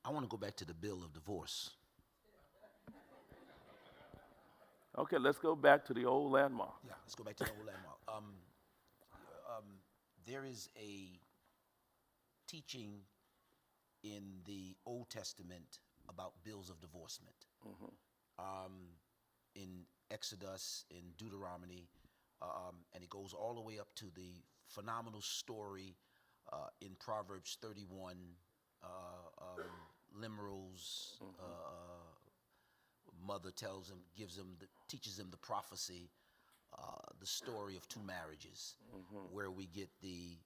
I want to go back to the bill of divorce. Okay, let's go back to the old landmark. Yeah, let's go back to the old landmark. Um, there is a teaching in the Old Testament about bills of divorcement. Um, in Exodus, in Deuteronomy, and it goes all the way up to the phenomenal story in Proverbs 31, Lemuel's mother tells him, teaches him the prophecy, the story of two marriages, where we get the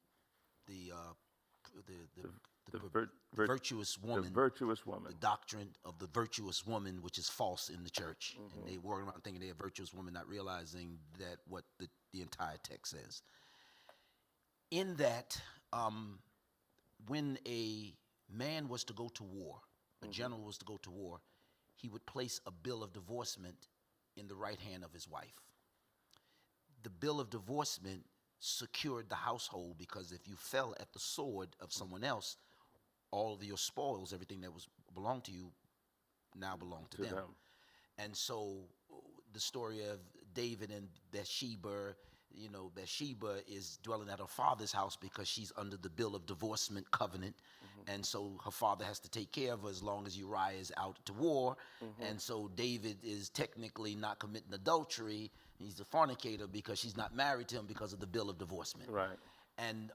The virtuous woman, the virtuous woman. the doctrine of the virtuous woman, which is false in the church, and they walk around thinking they're a virtuous woman, not realizing that what the entire text says. In that, when a man was to go to war, a general was to go to war, he would place a bill of divorcement in the right hand of his wife. The bill of divorcement secured the household, because if you fell at the sword of someone else, all of your spoils, everything that belonged to you, now belonged to them. And so the story of David and Bathsheba, Bathsheba is dwelling at her father's house because she's under the bill of divorcement covenant. And so her father has to take care of her as long as Uriah is out to war. And so David is technically not committing adultery. He's a fornicator because she's not married to him because of the bill of divorcement. Right. And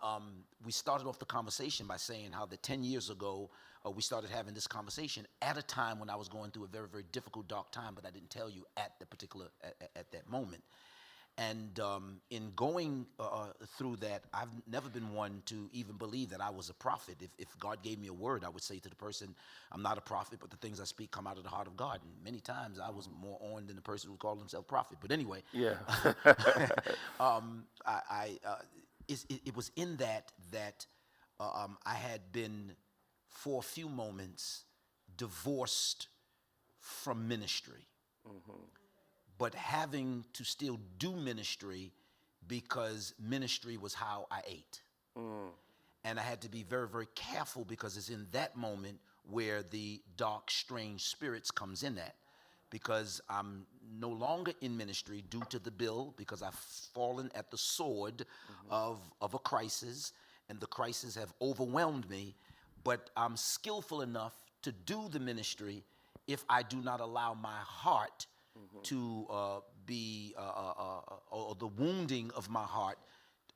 we started off the conversation by saying how that 10 years ago, we started having this conversation at a time when I was going through a very, very difficult, dark time, but I didn't tell you at that moment. And in going through that, I've never been one to even believe that I was a prophet. If God gave me a word, I would say to the person, I'm not a prophet, but the things I speak come out of the heart of God. And many times I was more on than the person who called himself prophet. But anyway, Yeah. it was in that I had been, for a few moments, divorced from ministry, but having to still do ministry because ministry was how I ate. And I had to be very, very careful, because it's in that moment where the dark, strange spirits comes in at. Because I'm no longer in ministry due to the bill, because I've fallen at the sword of a crisis, and the crisis have overwhelmed me. But I'm skillful enough to do the ministry if I do not allow my heart to be, or the wounding of my heart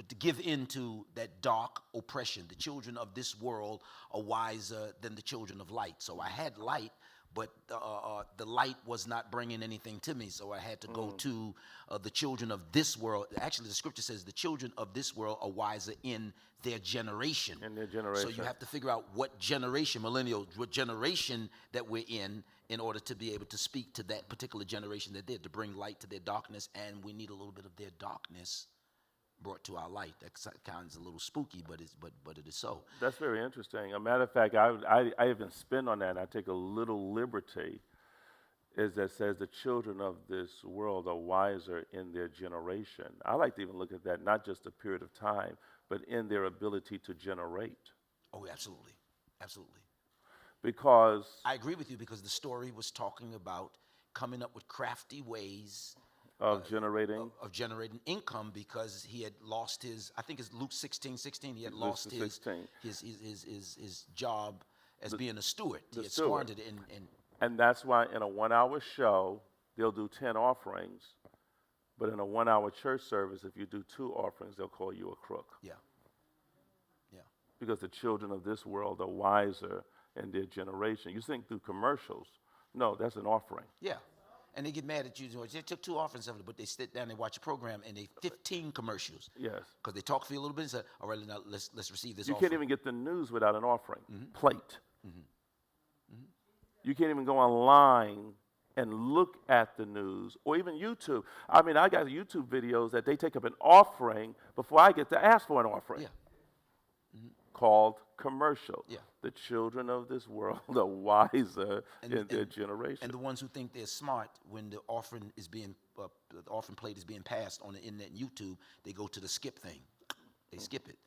to give into that dark oppression. The children of this world are wiser than the children of light. So I had light, but the light was not bringing anything to me, so I had to go to the children of this world. Actually, the scripture says the children of this world are wiser in their generation. In their generation. So you have to figure out what generation, millennial, what generation that we're in order to be able to speak to that particular generation that did, to bring light to their darkness, and we need a little bit of their darkness brought to our light. That sounds a little spooky, but it is so. That's very interesting. A matter of fact, I even spin on that, and I take a little liberty, is that says the children of this world are wiser in their generation. I like to even look at that, not just a period of time, but in their ability to generate. Oh, absolutely. Absolutely. Because I agree with you, because the story was talking about coming up with crafty ways of generating income, because he had lost his, I think it's Luke 16:16, he had lost his job as being a steward. He had squandered it. And that's why in a 1-hour show, they'll do 10 offerings. But in a 1-hour church service, if you do 2 offerings, they'll call you a crook. Yeah. Yeah. Because the children of this world are wiser in their generation. You think through commercials. No, that's an offering. Yeah. And they get mad at you. They took 2 offerings of it, but they sit down and watch a program, and they 15 commercials. Yes. Because they talk for you a little bit and say, all right, now let's receive this You offering. can't even get the news without an offering. Plate. You can't even go online and look at the news, or even YouTube. I mean, I got YouTube videos that they take up an offering before I get to ask for an offering. Yeah. Called commercial. Yeah. The children of this world are wiser in their generation. And the ones who think they're smart, when the offering is being, the offering plate is being passed on the internet and YouTube, they go to the skip thing. They skip it.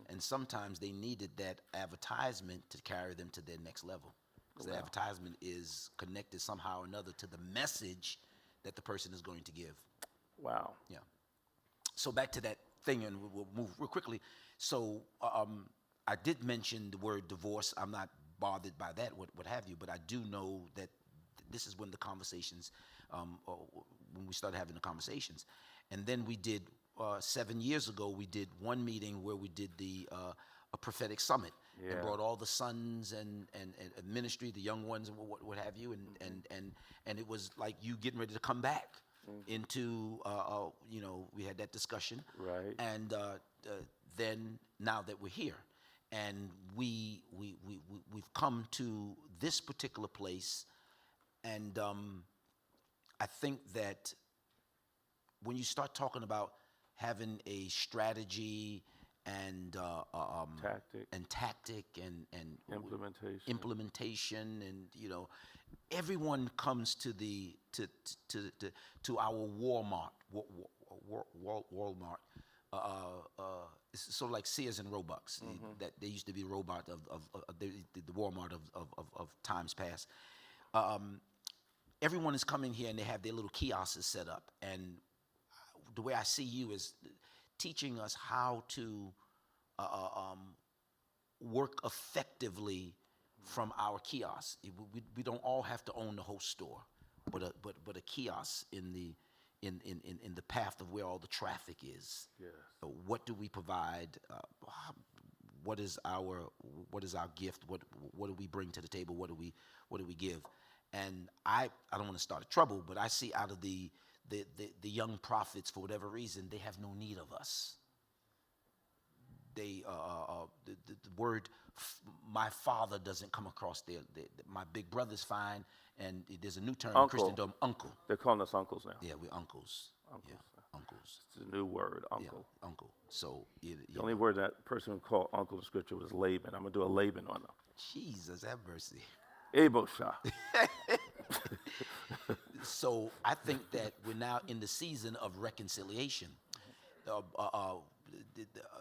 And sometimes they needed that advertisement to carry them to their next level. because the advertisement is connected somehow or another to the message that the person is going to give. Wow. Yeah. So back to that thing, and we'll move real quickly. So I did mention the word divorce. I'm not bothered by that, what have you, but I do know that this is when the conversations, when we started having the conversations. And then we did, 7 years ago, we did one meeting where we did a prophetic summit, and brought all the sons and ministry, the young ones and what have you, and it was like you getting ready to come back into, we had that discussion. Right. And then now that we're here, and we've come to this particular place, and I think that when you start talking about having a strategy and tactic and implementation, and everyone comes to our Walmart. It's sort of like Sears and Roebucks. That they used to be Robot of the Walmart of times past. Everyone is coming here and they have their little kiosks set up, and the way I see you is teaching us how to work effectively from our kiosks. We don't all have to own the whole store, but a kiosk in the path of where all the traffic is. Yes. What do we provide? What is our gift? What do we bring to the table? What do we give? And I don't want to start a trouble, but I see out of the young prophets, for whatever reason, they have no need of us. They the word my father doesn't come across there. My big brother's fine, and there's a new term in Christendom, uncle. They're calling us uncles now. Yeah, we're uncles. Uncles. Yeah, uncles. It's a new word, uncle. Yeah, uncle. So the only word that person called uncle in Scripture was Laban. I'm gonna do a Laban on them. Jesus, have mercy. Abosha. So I think that we're now in the season of reconciliation.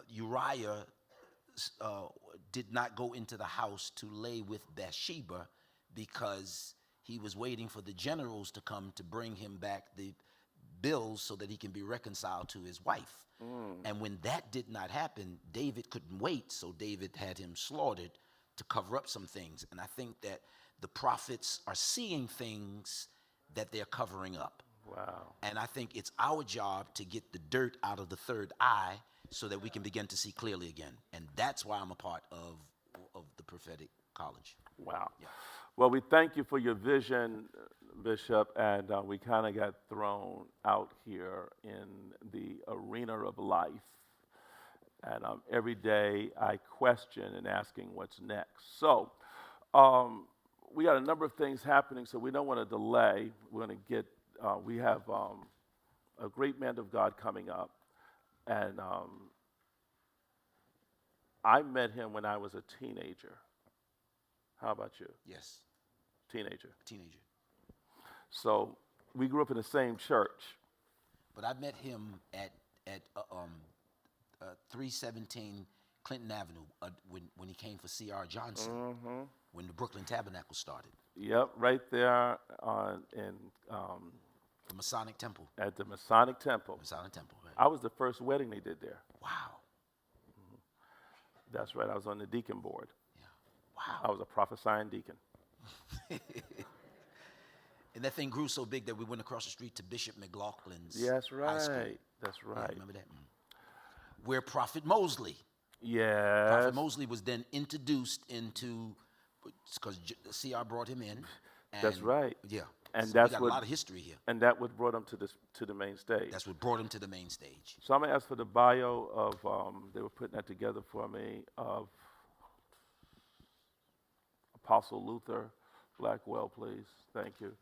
Uriah did not go into the house to lay with Bathsheba because he was waiting for the generals to come to bring him back the bills so that he can be reconciled to his wife. And when that did not happen, David couldn't wait, so David had him slaughtered to cover up some things. And I think that the prophets are seeing things that they're covering up. Wow. And I think it's our job to get the dirt out of the third eye so that we can begin to see clearly again. And that's why I'm a part of the Prophetic College. Wow. Yeah. Well, we thank you for your vision, Bishop, and we kind of got thrown out here in the arena of life. And every day I question and asking what's next. So we got a number of things happening, so we don't want to delay. We're going to get, we have a great man of God coming up. And I met him when I was a teenager. How about you? Yes. Teenager. So we grew up in the same church. But I met him at 317 Clinton Avenue when he came for C.R. Johnson, when the Brooklyn Tabernacle started. Yep, right there in the Masonic Temple. At the Masonic Temple. Right. I was the first wedding they did there. Wow. That's right. I was on the deacon board. Yeah. Wow. I was a prophesying deacon. And that thing grew so big that we went across the street to Bishop McLaughlin's high school. That's right. Yeah, remember that? Where Prophet Mosley. Yes. Prophet Mosley was then introduced into, because CR brought him in. And that's right. Yeah. And so that's we got what, a lot of history here. And that what brought him to the main stage. That's what brought him to the main stage. So I'm going to ask for the bio of, they were putting that together for me, of Apostle Luther Blackwell, please. Thank you.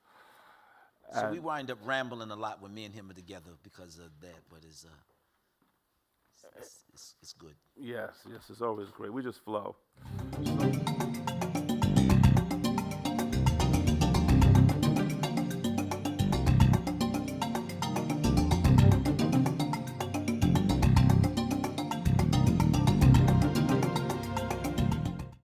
So we wind up rambling a lot when me and him are together because of that, but it's good. Yes, it's always great. We just flow.